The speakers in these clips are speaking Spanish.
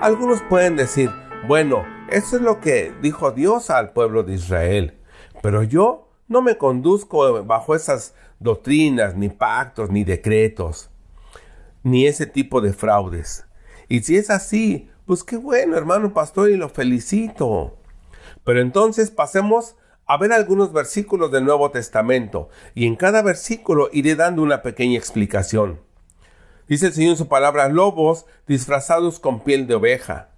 Algunos pueden decir, bueno, eso es lo que dijo Dios al pueblo de Israel, pero yo no me conduzco bajo esas doctrinas, ni pactos, ni decretos, ni ese tipo de fraudes. Y si es así, pues qué bueno, hermano pastor, y lo felicito. Pero entonces pasemos a ver algunos versículos del Nuevo Testamento, y en cada versículo iré dando una pequeña explicación. Dice el Señor en su palabra, lobos disfrazados con piel de oveja.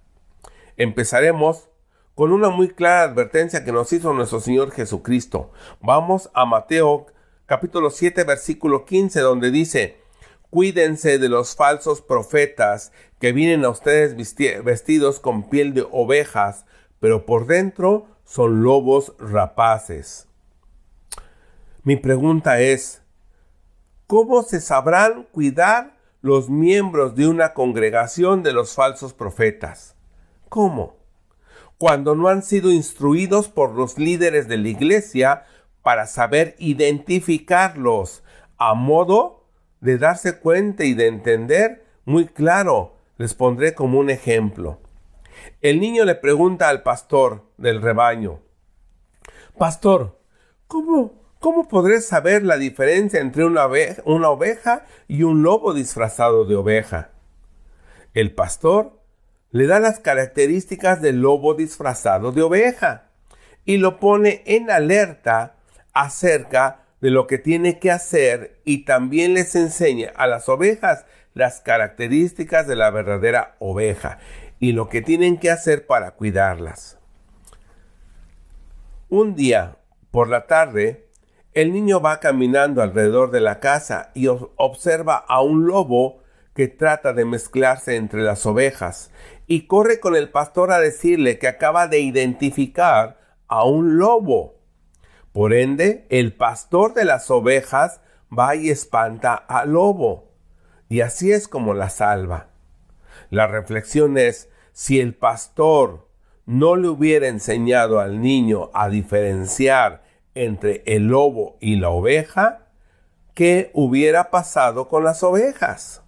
Empezaremos con una muy clara advertencia que nos hizo nuestro Señor Jesucristo. Vamos a Mateo capítulo 7, versículo 15, donde dice, cuídense de los falsos profetas que vienen a ustedes vestidos con piel de ovejas, pero por dentro son lobos rapaces. Mi pregunta es, ¿cómo se sabrán cuidar los miembros de una congregación de los falsos profetas? ¿Cómo? Cuando no han sido instruidos por los líderes de la iglesia para saber identificarlos, a modo de darse cuenta y de entender muy claro. Les pondré como un ejemplo. El niño le pregunta al pastor del rebaño, pastor, ¿cómo podré saber la diferencia entre una oveja y un lobo disfrazado de oveja? El pastor le da las características del lobo disfrazado de oveja y lo pone en alerta acerca de lo que tiene que hacer, y también les enseña a las ovejas las características de la verdadera oveja y lo que tienen que hacer para cuidarlas. Un día, por la tarde, el niño va caminando alrededor de la casa y observa a un lobo que trata de mezclarse entre las ovejas, y corre con el pastor a decirle que acaba de identificar a un lobo. Por ende, el pastor de las ovejas va y espanta al lobo, y así es como la salva. La reflexión es, si el pastor no le hubiera enseñado al niño a diferenciar entre el lobo y la oveja, ¿qué hubiera pasado con las ovejas?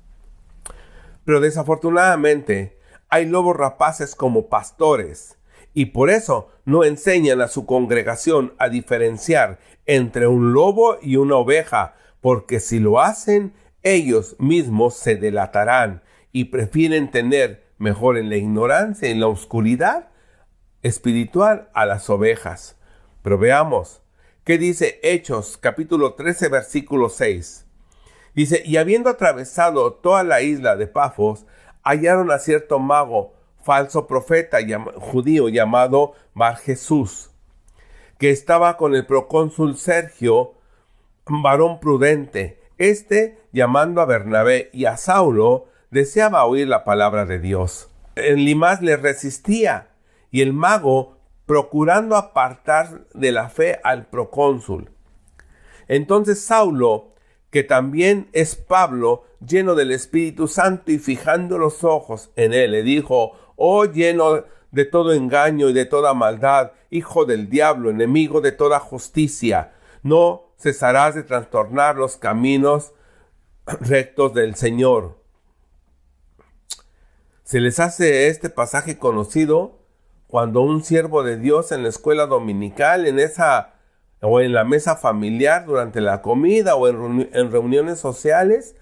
Pero desafortunadamente hay lobos rapaces como pastores, y por eso no enseñan a su congregación a diferenciar entre un lobo y una oveja, porque si lo hacen, ellos mismos se delatarán y prefieren tener mejor en la ignorancia y en la oscuridad espiritual a las ovejas. Pero veamos, ¿qué dice Hechos capítulo 13 versículo 6? Dice, y habiendo atravesado toda la isla de Pafos, hallaron a cierto mago, falso profeta judío llamado Bar Jesús, que estaba con el procónsul Sergio, varón prudente. Llamando a Bernabé y a Saulo, deseaba oír la palabra de Dios. Elimas le resistía, y el mago, procurando apartar de la fe al procónsul. Entonces Saulo, que también es Pablo, lleno del Espíritu Santo y fijando los ojos en él, le dijo, oh lleno de todo engaño y de toda maldad, hijo del diablo, enemigo de toda justicia, ¿no cesarás de trastornar los caminos rectos del Señor? Se les hace este pasaje conocido cuando un siervo de Dios en la escuela dominical, o en la mesa familiar durante la comida o en reuniones sociales,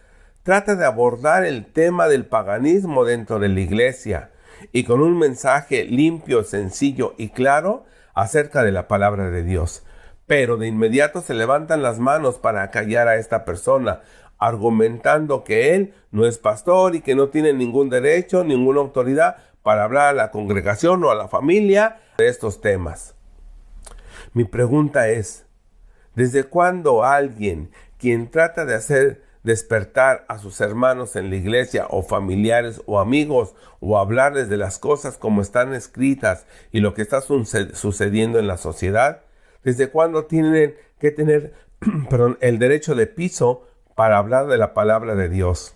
trata de abordar el tema del paganismo dentro de la iglesia y con un mensaje limpio, sencillo y claro acerca de la palabra de Dios. Pero de inmediato se levantan las manos para callar a esta persona, argumentando que él no es pastor y que no tiene ningún derecho, ninguna autoridad para hablar a la congregación o a la familia de estos temas. Mi pregunta es, ¿desde cuándo alguien quien trata de hacer despertar a sus hermanos en la iglesia o familiares o amigos o hablarles de las cosas como están escritas y lo que está sucediendo en la sociedad, desde cuándo tienen que tener el derecho de piso para hablar de la palabra de Dios?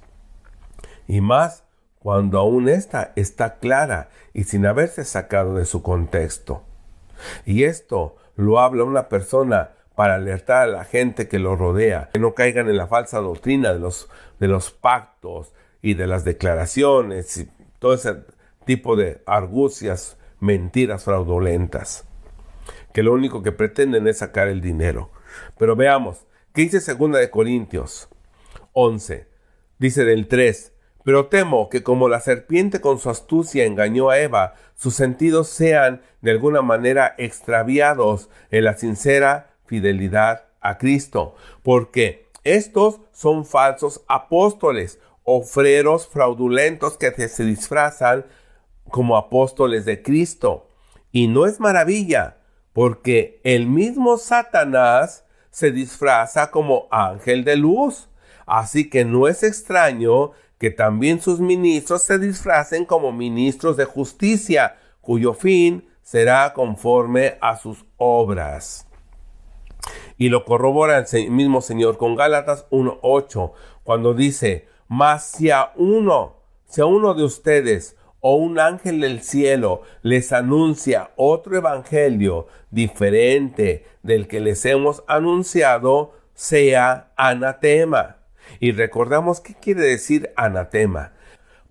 Y más cuando aún esta está clara y sin haberse sacado de su contexto. Y esto lo habla una persona para alertar a la gente que lo rodea, que no caigan en la falsa doctrina de los pactos y de las declaraciones y todo ese tipo de argucias, mentiras fraudulentas, que lo único que pretenden es sacar el dinero. Pero veamos, ¿qué dice 2 de Corintios 11? Dice del 3, pero temo que como la serpiente con su astucia engañó a Eva, sus sentidos sean de alguna manera extraviados en la sincera fidelidad a Cristo, porque estos son falsos apóstoles, obreros fraudulentos que se disfrazan como apóstoles de Cristo. Y no es maravilla, porque el mismo Satanás se disfraza como ángel de luz. Así que no es extraño que también sus ministros se disfracen como ministros de justicia, cuyo fin será conforme a sus obras. Y lo corrobora el mismo Señor con Gálatas 1:8, cuando dice, mas si a uno de ustedes o un ángel del cielo les anuncia otro evangelio diferente del que les hemos anunciado, sea anatema. Y recordamos qué quiere decir anatema.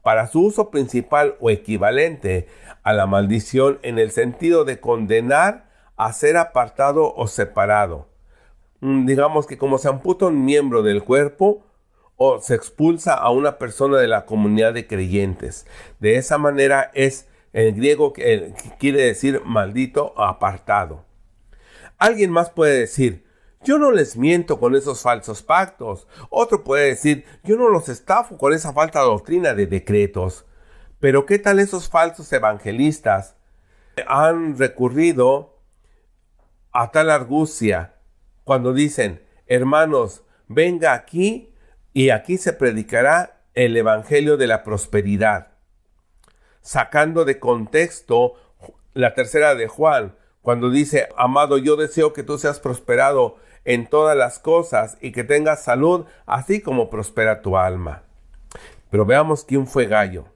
Para su uso principal o equivalente a la maldición en el sentido de condenar a ser apartado o separado. Digamos que como se amputa un miembro del cuerpo o se expulsa a una persona de la comunidad de creyentes. De esa manera es en griego que quiere decir maldito o apartado. Alguien más puede decir, yo no les miento con esos falsos pactos. Otro puede decir, yo no los estafo con esa falsa doctrina de decretos. Pero ¿qué tal esos falsos evangelistas han recurrido a tal argucia cuando dicen, hermanos, venga aquí y aquí se predicará el evangelio de la prosperidad? Sacando de contexto la 3 de Juan, cuando dice, amado, yo deseo que tú seas prosperado en todas las cosas y que tengas salud, así como prospera tu alma. Pero veamos quién fue Gayo.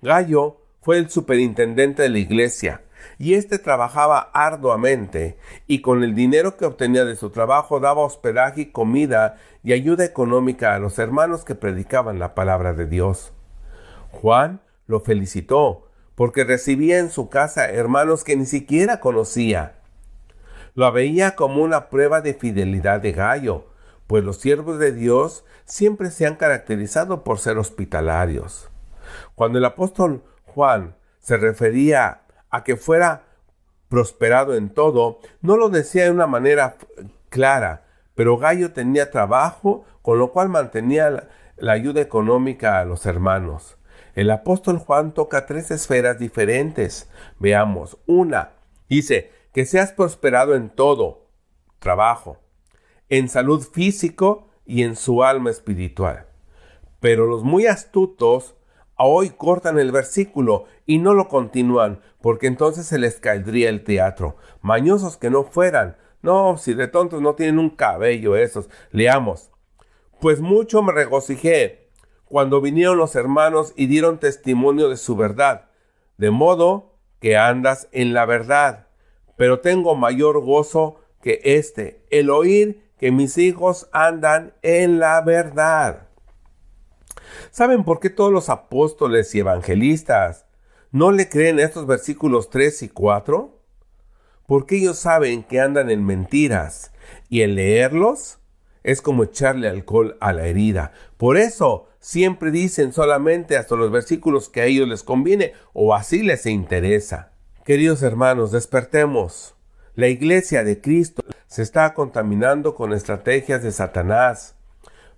Gayo fue el superintendente de la iglesia, y éste trabajaba arduamente, y con el dinero que obtenía de su trabajo daba hospedaje y comida y ayuda económica a los hermanos que predicaban la palabra de Dios. Juan lo felicitó, porque recibía en su casa hermanos que ni siquiera conocía. Lo veía como una prueba de fidelidad de Gayo, pues los siervos de Dios siempre se han caracterizado por ser hospitalarios. Cuando el apóstol Juan se refería a que fuera prosperado en todo, no lo decía de una manera clara, pero Gayo tenía trabajo, con lo cual mantenía la ayuda económica a los hermanos. El apóstol Juan toca 3 esferas diferentes. Veamos. Una, dice, que seas prosperado en todo, trabajo, en salud físico y en su alma espiritual. Pero los muy astutos hoy cortan el versículo y no lo continúan, porque entonces se les caería el teatro. Mañosos que no fueran. No, si de tontos no tienen un cabello esos. Leamos. Pues mucho me regocijé cuando vinieron los hermanos y dieron testimonio de su verdad, de modo que andas en la verdad. Pero tengo mayor gozo que el oír que mis hijos andan en la verdad. ¿Saben por qué todos los apóstoles y evangelistas no le creen estos versículos 3 y 4? Porque ellos saben que andan en mentiras, y el leerlos es como echarle alcohol a la herida. Por eso siempre dicen solamente hasta los versículos que a ellos les conviene o así les interesa. Queridos hermanos, despertemos. La iglesia de Cristo se está contaminando con estrategias de Satanás.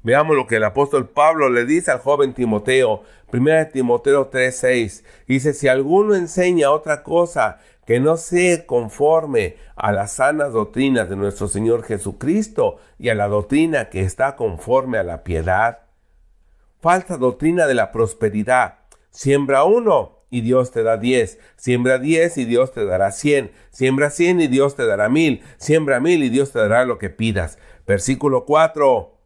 Veamos lo que el apóstol Pablo le dice al joven Timoteo. 1 Timoteo 3:6. Dice, si alguno enseña otra cosa que no sea conforme a las sanas doctrinas de nuestro Señor Jesucristo y a la doctrina que está conforme a la piedad. Falsa doctrina de la prosperidad. Siembra 1 y Dios te da 10. Siembra 10 y Dios te dará 100. Siembra 100 y Dios te dará 1000. Siembra 1000 y Dios te dará lo que pidas. Versículo 4.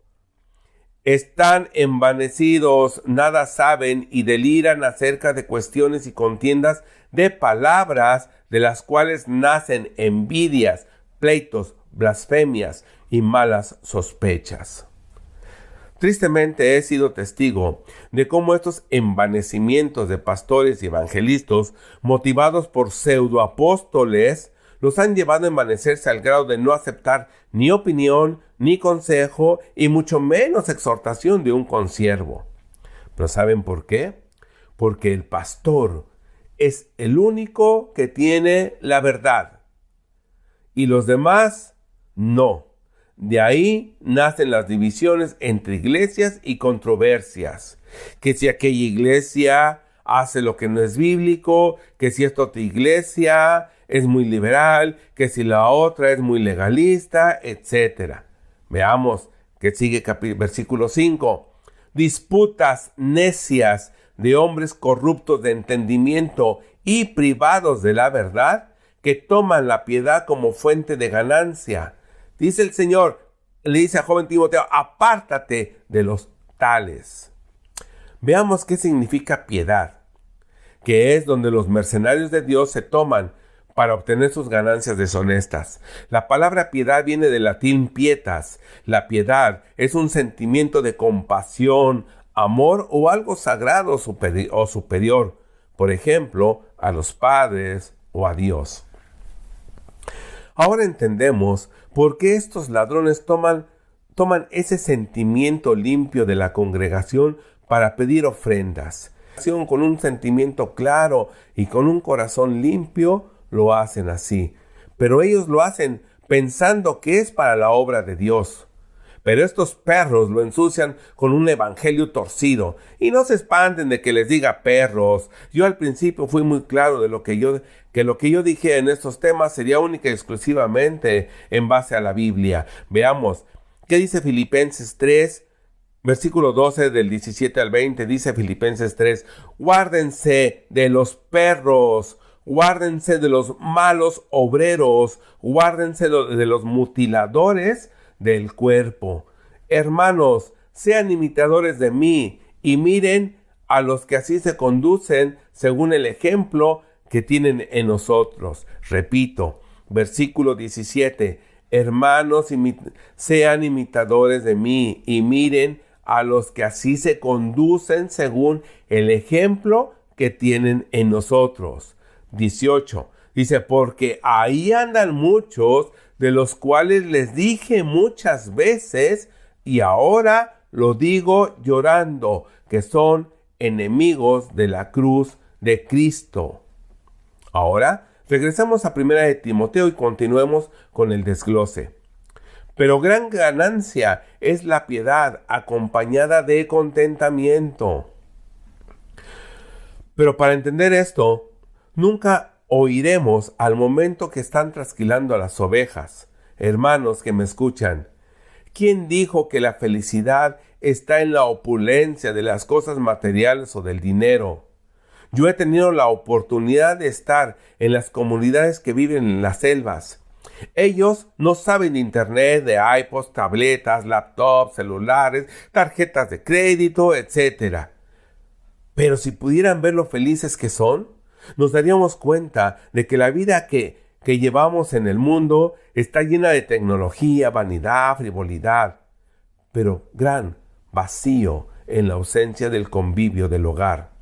Están envanecidos, nada saben y deliran acerca de cuestiones y contiendas de palabras de las cuales nacen envidias, pleitos, blasfemias y malas sospechas. Tristemente he sido testigo de cómo estos envanecimientos de pastores y evangelistas, motivados por pseudoapóstoles, los han llevado a envanecerse al grado de no aceptar ni opinión, ni consejo, y mucho menos exhortación de un consiervo. ¿Pero saben por qué? Porque el pastor es el único que tiene la verdad, y los demás no. De ahí nacen las divisiones entre iglesias y controversias. Que si aquella iglesia hace lo que no es bíblico, que si esta otra iglesia es muy liberal, que si la otra es muy legalista, etc. Veamos que sigue versículo 5. Disputas necias de hombres corruptos de entendimiento y privados de la verdad, que toman la piedad como fuente de ganancia. Dice el Señor, le dice a joven Timoteo, apártate de los tales. Veamos qué significa piedad, que es donde los mercenarios de Dios se toman para obtener sus ganancias deshonestas. La palabra piedad viene del latín pietas. La piedad es un sentimiento de compasión, amor o algo sagrado o superior, por ejemplo, a los padres o a Dios. Ahora entendemos por qué estos ladrones toman ese sentimiento limpio de la congregación para pedir ofrendas. Con un sentimiento claro y con un corazón limpio lo hacen así. Pero ellos lo hacen pensando que es para la obra de Dios. Pero estos perros lo ensucian con un evangelio torcido. Y no se espanten de que les diga perros. Yo al principio fui muy claro de que lo que yo dije en estos temas sería única y exclusivamente en base a la Biblia. Veamos, ¿qué dice Filipenses 3? Versículo 12 del 17 al 20 dice Filipenses 3. Guárdense de los perros. Guárdense de los malos obreros. Guárdense de los mutiladores del cuerpo. Hermanos, sean imitadores de mí y miren a los que así se conducen según el ejemplo que tienen en nosotros. Repito, versículo 17. Hermanos, sean imitadores de mí y miren a los que así se conducen según el ejemplo que tienen en nosotros. 18. Dice, porque ahí andan muchos de los cuales les dije muchas veces, y ahora lo digo llorando, que son enemigos de la cruz de Cristo. Ahora, regresamos a 1 de Timoteo y continuemos con el desglose. Pero gran ganancia es la piedad acompañada de contentamiento. Pero para entender esto, nunca oiremos al momento que están trasquilando a las ovejas. Hermanos que me escuchan, ¿quién dijo que la felicidad está en la opulencia de las cosas materiales o del dinero? Yo he tenido la oportunidad de estar en las comunidades que viven en las selvas. Ellos no saben de internet, de iPods, tabletas, laptops, celulares, tarjetas de crédito, etc. Pero si pudieran ver lo felices que son, nos daríamos cuenta de que la vida que llevamos en el mundo está llena de tecnología, vanidad, frivolidad, pero gran vacío en la ausencia del convivio del hogar.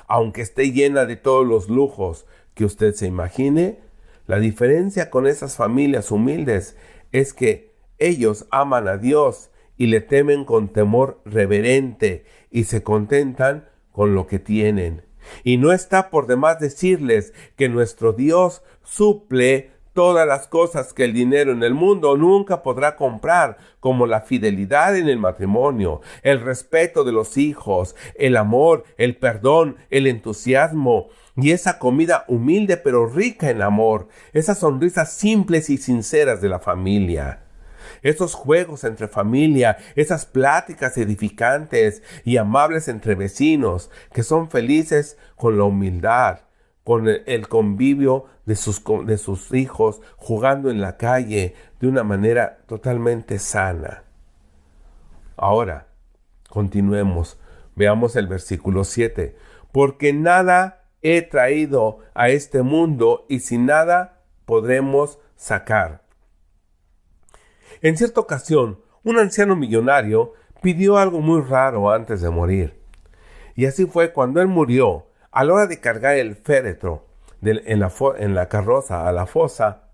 Aunque esté llena de todos los lujos que usted se imagine, la diferencia con esas familias humildes es que ellos aman a Dios y le temen con temor reverente y se contentan con lo que tienen. Y no está por demás decirles que nuestro Dios suple todas las cosas que el dinero en el mundo nunca podrá comprar, como la fidelidad en el matrimonio, el respeto de los hijos, el amor, el perdón, el entusiasmo y esa comida humilde pero rica en amor, esas sonrisas simples y sinceras de la familia. Esos juegos entre familia, esas pláticas edificantes y amables entre vecinos que son felices con la humildad, con el convivio de sus hijos, jugando en la calle de una manera totalmente sana. Ahora, continuemos. Veamos el versículo 7. Porque nada he traído a este mundo y sin nada podremos sacar. En cierta ocasión, un anciano millonario pidió algo muy raro antes de morir. Y así fue cuando él murió. A la hora de cargar el féretro en la carroza a la fosa,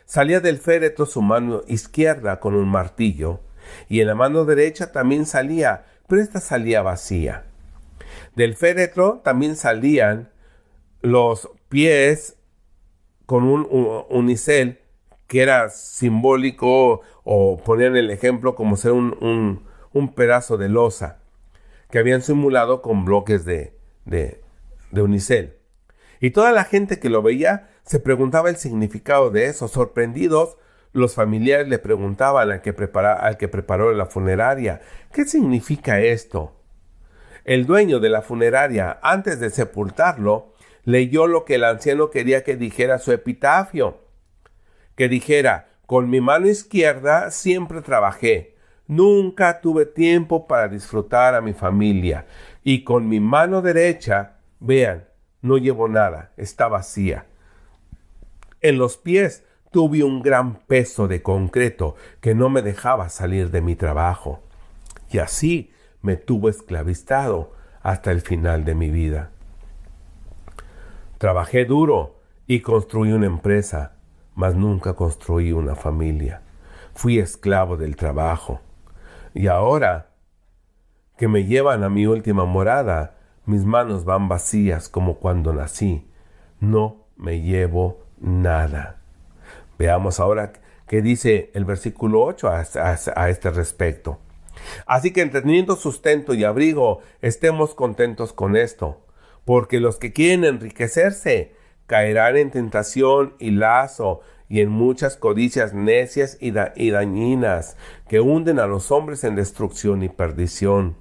salía del féretro su mano izquierda con un martillo, y en la mano derecha también salía, pero esta salía vacía. Del féretro también salían los pies con un unicel, que era simbólico, o ponían el ejemplo como ser un pedazo de losa que habían simulado con bloques de unicel. Y toda la gente que lo veía se preguntaba el significado de eso. Sorprendidos, los familiares le preguntaban al que preparó la funeraria: ¿qué significa esto? El dueño de la funeraria, antes de sepultarlo, leyó lo que el anciano quería que dijera su epitafio. Que dijera: con mi mano izquierda siempre trabajé, nunca tuve tiempo para disfrutar a mi familia, y con mi mano derecha, vean, no llevo nada, está vacía. En los pies tuve un gran peso de concreto que no me dejaba salir de mi trabajo, y así me tuvo esclavizado hasta el final de mi vida. Trabajé duro y construí una empresa, mas nunca construí una familia. Fui esclavo del trabajo. Y ahora que me llevan a mi última morada, mis manos van vacías como cuando nací. No me llevo nada. Veamos ahora qué dice el versículo 8 a este respecto. Así que teniendo sustento y abrigo, estemos contentos con esto, porque los que quieren enriquecerse caerán en tentación y lazo y en muchas codicias necias y dañinas que hunden a los hombres en destrucción y perdición.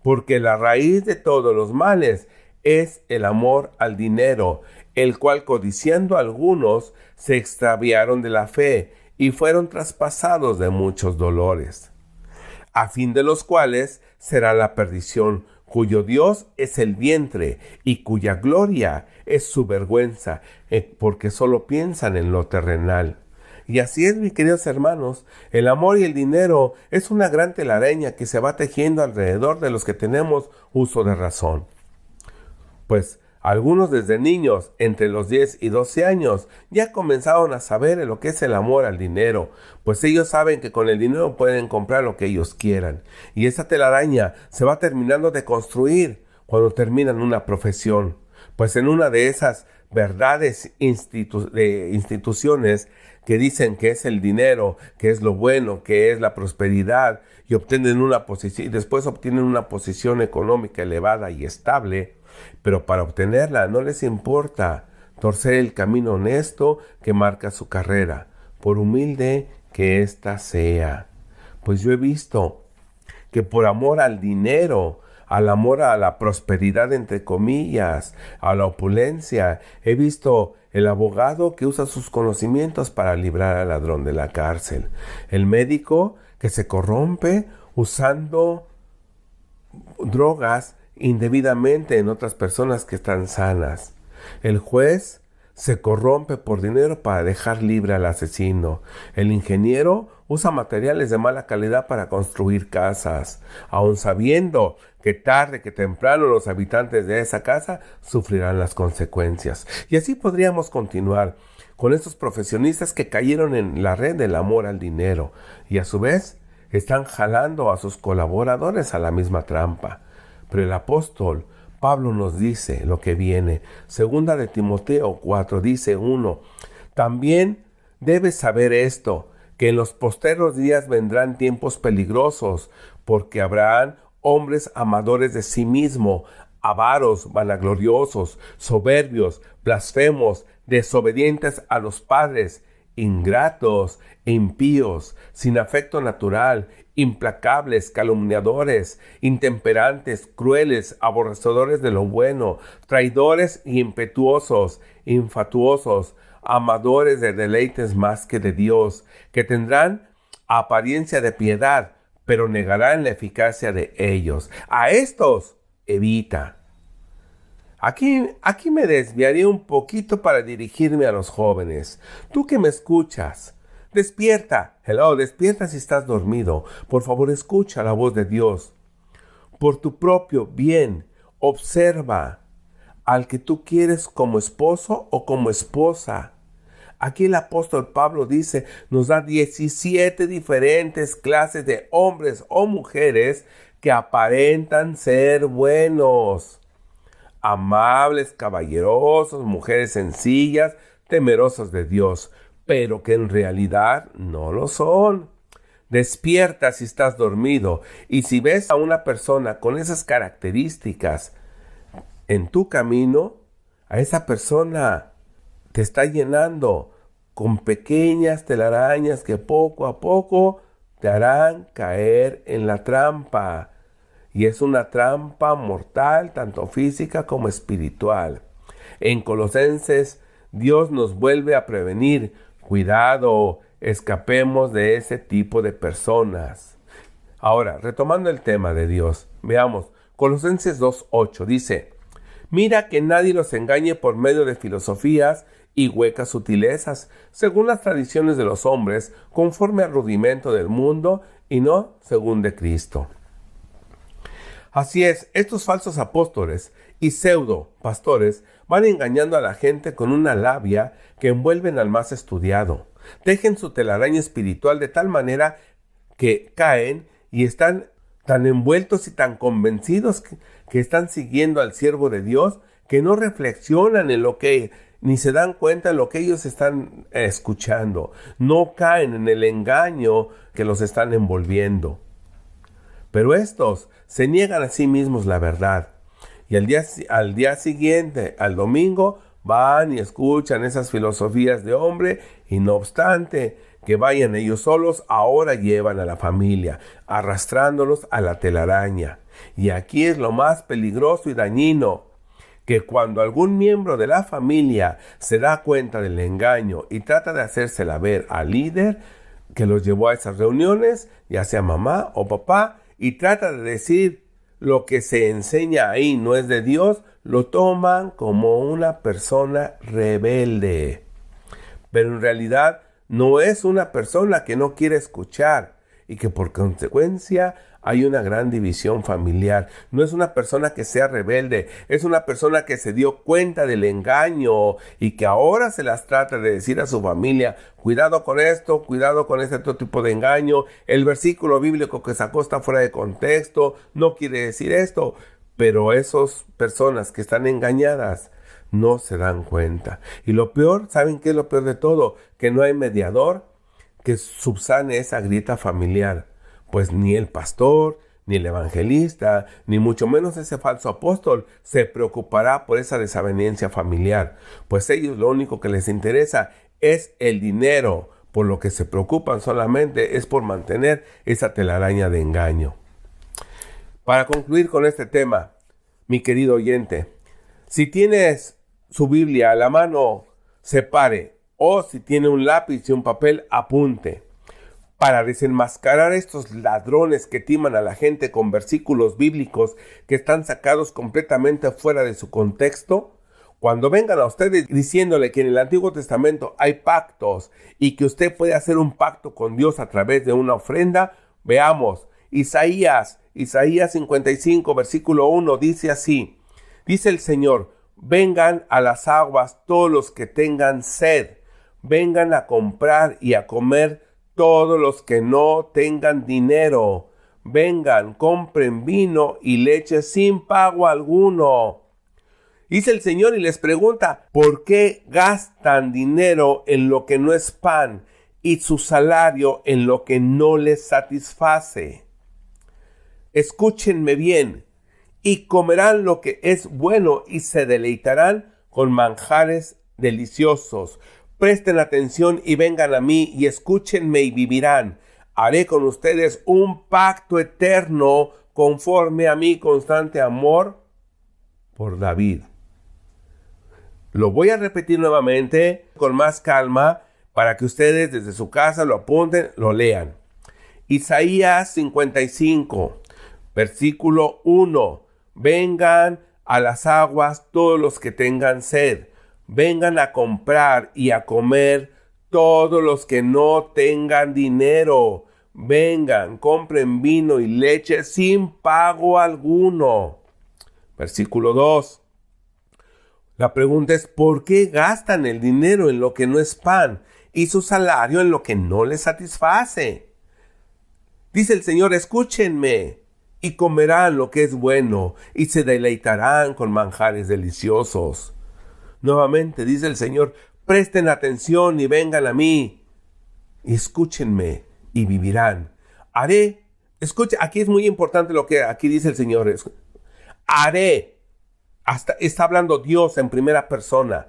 Porque la raíz de todos los males es el amor al dinero, el cual codiciando algunos se extraviaron de la fe y fueron traspasados de muchos dolores, a fin de los cuales será la perdición, cuyo Dios es el vientre y cuya gloria es su vergüenza, porque solo piensan en lo terrenal. Y así es, mis queridos hermanos, el amor y el dinero es una gran telaraña que se va tejiendo alrededor de los que tenemos uso de razón. Pues algunos desde niños, entre los 10 y 12 años, ya comenzaron a saber lo que es el amor al dinero, pues ellos saben que con el dinero pueden comprar lo que ellos quieran. Y esa telaraña se va terminando de construir cuando terminan una profesión, pues en una de esas verdades de instituciones que dicen que es el dinero, que es lo bueno, que es la prosperidad, y obtienen una posición, y después obtienen una posición económica elevada y estable, pero para obtenerla no les importa torcer el camino honesto que marca su carrera, por humilde que ésta sea. Pues yo he visto que por amor al dinero, al amor a la prosperidad entre comillas, a la opulencia, he visto el abogado que usa sus conocimientos para librar al ladrón de la cárcel, el médico que se corrompe usando drogas indebidamente en otras personas que están sanas. El juez se corrompe por dinero para dejar libre al asesino. El ingeniero usa materiales de mala calidad para construir casas, aun sabiendo que tarde que temprano los habitantes de esa casa sufrirán las consecuencias. Y así podríamos continuar con estos profesionistas que cayeron en la red del amor al dinero y a su vez están jalando a sus colaboradores a la misma trampa. Pero el apóstol Pablo nos dice lo que viene. Segunda de Timoteo 4 dice 1. También debes saber esto, que en los postreros días vendrán tiempos peligrosos, porque habrán hombres amadores de sí mismo, avaros, vanagloriosos, soberbios, blasfemos, desobedientes a los padres, ingratos e impíos, sin afecto natural, implacables, calumniadores, intemperantes, crueles, aborrecedores de lo bueno, traidores y impetuosos, infatuosos, amadores de deleites más que de Dios, que tendrán apariencia de piedad, pero negarán la eficacia de ellos. A estos evita. Aquí me desviaré un poquito para dirigirme a los jóvenes. Tú que me escuchas, Despierta. Hello, despierta si estás dormido. Por favor, escucha la voz de Dios. Por tu propio bien, observa al que tú quieres como esposo o como esposa. Aquí el apóstol Pablo dice, nos da 17 diferentes clases de hombres o mujeres que aparentan ser buenos, amables, caballerosos, mujeres sencillas, temerosos de Dios, pero que en realidad no lo son. Despierta si estás dormido, y si ves a una persona con esas características en tu camino, a esa persona te está llenando con pequeñas telarañas que poco a poco te harán caer en la trampa. Y es una trampa mortal, tanto física como espiritual. En Colosenses, Dios nos vuelve a prevenir. Cuidado, escapemos de ese tipo de personas. Ahora, retomando el tema de Dios, veamos, Colosenses 2:8 dice, mira que nadie los engañe por medio de filosofías y huecas sutilezas, según las tradiciones de los hombres, conforme al rudimento del mundo y no según de Cristo. Así es, estos falsos apóstoles y pseudo pastores van engañando a la gente con una labia que envuelven al más estudiado. Tejen su telaraña espiritual de tal manera que caen y están tan envueltos y tan convencidos que están siguiendo al siervo de Dios, que no reflexionan en lo que, ni se dan cuenta de lo que ellos están escuchando. No caen en el engaño que los están envolviendo. Pero estos se niegan a sí mismos la verdad. Y al día siguiente, al domingo, van y escuchan esas filosofías de hombre, y no obstante que vayan ellos solos, ahora llevan a la familia, arrastrándolos a la telaraña. Y aquí es lo más peligroso y dañino, que cuando algún miembro de la familia se da cuenta del engaño y trata de hacérsela ver al líder que los llevó a esas reuniones, ya sea mamá o papá, y trata de decir lo que se enseña ahí no es de Dios, lo toman como una persona rebelde. Pero en realidad no es una persona que no quiere escuchar y que por consecuencia hay una gran división familiar. No es una persona que sea rebelde, es una persona que se dio cuenta del engaño y que ahora se las trata de decir a su familia, cuidado con esto, cuidado con este otro tipo de engaño, el versículo bíblico que sacó está fuera de contexto, no quiere decir esto. Pero esas personas que están engañadas no se dan cuenta. Y lo peor, ¿saben qué es lo peor de todo? Que no hay mediador que subsane esa grieta familiar. Pues ni el pastor, ni el evangelista, ni mucho menos ese falso apóstol se preocupará por esa desavenencia familiar. Pues ellos lo único que les interesa es el dinero. Por lo que se preocupan solamente es por mantener esa telaraña de engaño. Para concluir con este tema, mi querido oyente, si tienes su Biblia a la mano, separe, o si tiene un lápiz y un papel, apunte. Para desenmascarar estos ladrones que timan a la gente con versículos bíblicos que están sacados completamente fuera de su contexto, cuando vengan a ustedes diciéndole que en el Antiguo Testamento hay pactos y que usted puede hacer un pacto con Dios a través de una ofrenda, veamos, Isaías 55, versículo 1, dice así, dice el Señor, vengan a las aguas todos los que tengan sed, vengan a comprar y a comer todos los que no tengan dinero, vengan, compren vino y leche sin pago alguno. Dice el Señor y les pregunta, ¿por qué gastan dinero en lo que no es pan y su salario en lo que no les satisface? Escúchenme bien, y comerán lo que es bueno y se deleitarán con manjares deliciosos. Presten atención y vengan a mí y escúchenme y vivirán. Haré con ustedes un pacto eterno conforme a mi constante amor por David. Lo voy a repetir nuevamente con más calma para que ustedes desde su casa lo apunten, lo lean. Isaías 55, versículo 1. Vengan a las aguas todos los que tengan sed. Vengan a comprar y a comer todos los que no tengan dinero, vengan, compren vino y leche sin pago alguno. Versículo 2. La pregunta es, ¿por qué gastan el dinero en lo que no es pan y su salario en lo que no les satisface? Dice el Señor, escúchenme, y comerán lo que es bueno, y se deleitarán con manjares deliciosos. Nuevamente dice el Señor, presten atención y vengan a mí, y escúchenme, y vivirán. Escucha, aquí es muy importante lo que aquí dice el Señor. Haré, está hablando Dios en primera persona.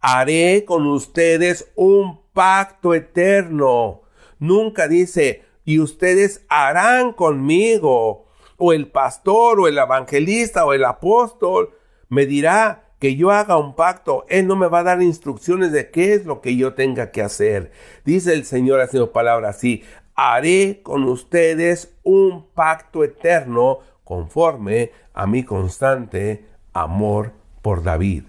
Haré con ustedes un pacto eterno. Nunca dice, y ustedes harán conmigo, o el pastor, o el evangelista, o el apóstol me dirá que yo haga un pacto. Él no me va a dar instrucciones de qué es lo que yo tenga que hacer. Dice el Señor haciendo palabras así, haré con ustedes un pacto eterno conforme a mi constante amor por David.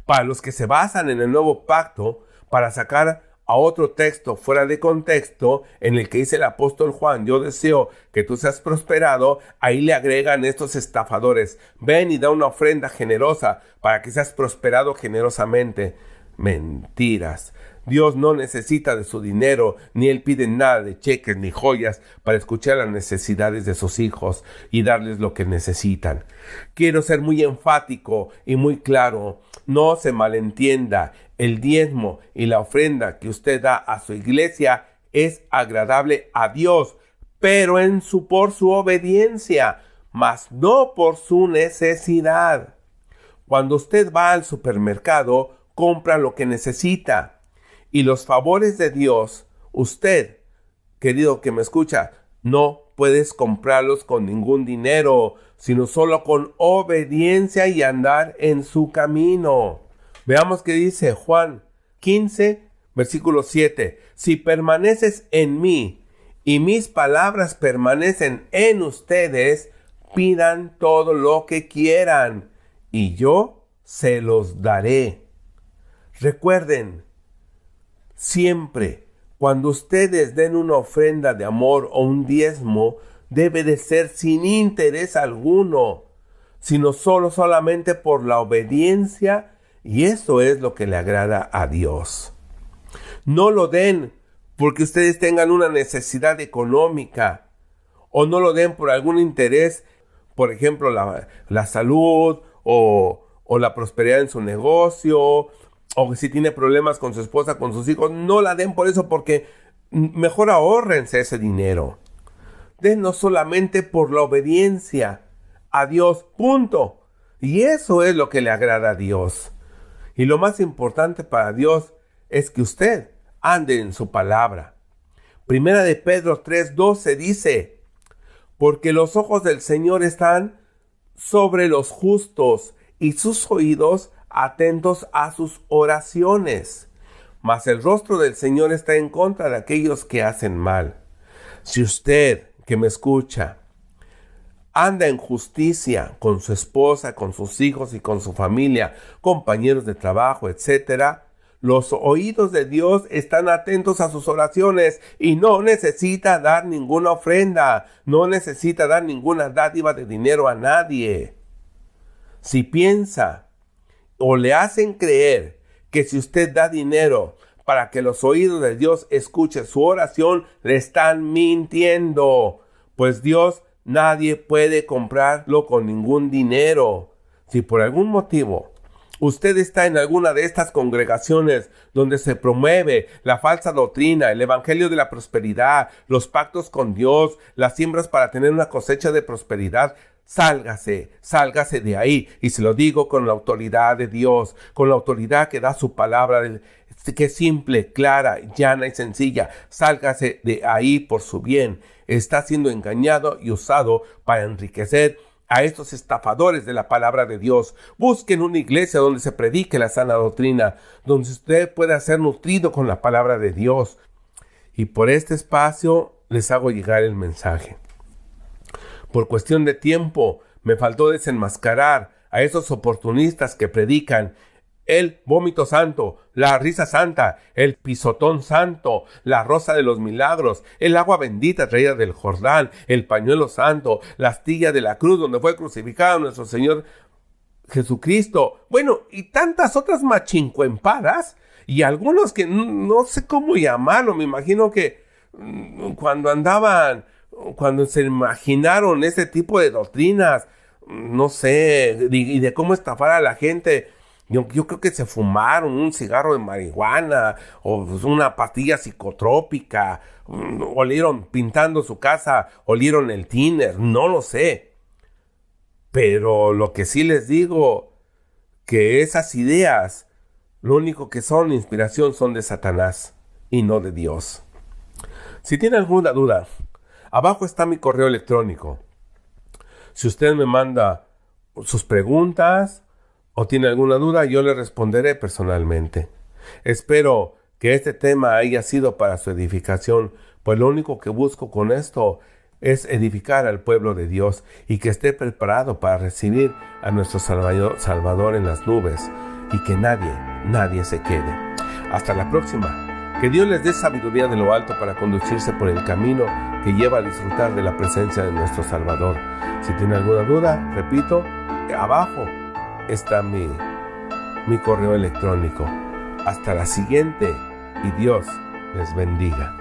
Para los que se basan en el nuevo pacto, para sacar a otro texto fuera de contexto, en el que dice el apóstol Juan, yo deseo que tú seas prosperado, ahí le agregan estos estafadores, ven y da una ofrenda generosa para que seas prosperado generosamente. Mentiras. Dios no necesita de su dinero, ni Él pide nada de cheques ni joyas para escuchar las necesidades de sus hijos y darles lo que necesitan. Quiero ser muy enfático y muy claro. No se malentienda. El diezmo y la ofrenda que usted da a su iglesia es agradable a Dios, pero por su obediencia, mas no por su necesidad. Cuando usted va al supermercado, compra lo que necesita. Y los favores de Dios, usted, querido que me escucha, no puedes comprarlos con ningún dinero, sino solo con obediencia y andar en su camino. Veamos qué dice Juan 15, versículo 7. Si permaneces en mí y mis palabras permanecen en ustedes, pidan todo lo que quieran y yo se los daré. Recuerden, siempre, cuando ustedes den una ofrenda de amor o un diezmo, debe de ser sin interés alguno, sino solamente por la obediencia, y eso es lo que le agrada a Dios. No lo den porque ustedes tengan una necesidad económica, o no lo den por algún interés, por ejemplo, la salud, o la prosperidad en su negocio, o si tiene problemas con su esposa, con sus hijos. No la den por eso, porque mejor ahórrense ese dinero. Denos solamente por la obediencia a Dios, punto. Y eso es lo que le agrada a Dios. Y lo más importante para Dios es que usted ande en su palabra. Primera de Pedro 3:12 dice, porque los ojos del Señor están sobre los justos y sus oídos atentos a sus oraciones, mas el rostro del Señor está en contra de aquellos que hacen mal. Si usted, que me escucha, anda en justicia con su esposa, con sus hijos y con su familia, compañeros de trabajo, etc., los oídos de Dios están atentos a sus oraciones y no necesita dar ninguna ofrenda, no necesita dar ninguna dádiva de dinero a nadie. Si piensa o le hacen creer que si usted da dinero para que los oídos de Dios escuchen su oración, le están mintiendo, pues Dios nadie puede comprarlo con ningún dinero. Si por algún motivo usted está en alguna de estas congregaciones donde se promueve la falsa doctrina, el evangelio de la prosperidad, los pactos con Dios, las siembras para tener una cosecha de prosperidad, sálgase de ahí. Y se lo digo con la autoridad de Dios, con la autoridad que da su palabra, que es simple, clara, llana y sencilla. Sálgase de ahí por su bien. Está siendo engañado y usado para enriquecer a estos estafadores de la palabra de Dios. Busquen una iglesia donde se predique la sana doctrina, donde usted pueda ser nutrido con la palabra de Dios. Y por este espacio les hago llegar el mensaje. Por cuestión de tiempo, me faltó desenmascarar a esos oportunistas que predican el vómito santo, la risa santa, el pisotón santo, la rosa de los milagros, el agua bendita traída del Jordán, el pañuelo santo, la astilla de la cruz donde fue crucificado nuestro Señor Jesucristo. Bueno, y tantas otras machincuempadas y algunos que no sé cómo llamarlo. Me imagino que cuando se imaginaron ese tipo de doctrinas, no sé, y de cómo estafar a la gente, yo creo que se fumaron un cigarro de marihuana o una pastilla psicotrópica, olieron pintando su casa, olieron el tiner, no lo sé. Pero lo que sí les digo, que esas ideas, lo único que son inspiración son de Satanás y no de Dios. Si tiene alguna duda, abajo está mi correo electrónico. Si usted me manda sus preguntas o tiene alguna duda, yo le responderé personalmente. Espero que este tema haya sido para su edificación, pues lo único que busco con esto es edificar al pueblo de Dios y que esté preparado para recibir a nuestro Salvador en las nubes y que nadie se quede. Hasta la próxima. Que Dios les dé sabiduría de lo alto para conducirse por el camino que lleva a disfrutar de la presencia de nuestro Salvador. Si tiene alguna duda, repito, abajo está mi correo electrónico. Hasta la siguiente y Dios les bendiga.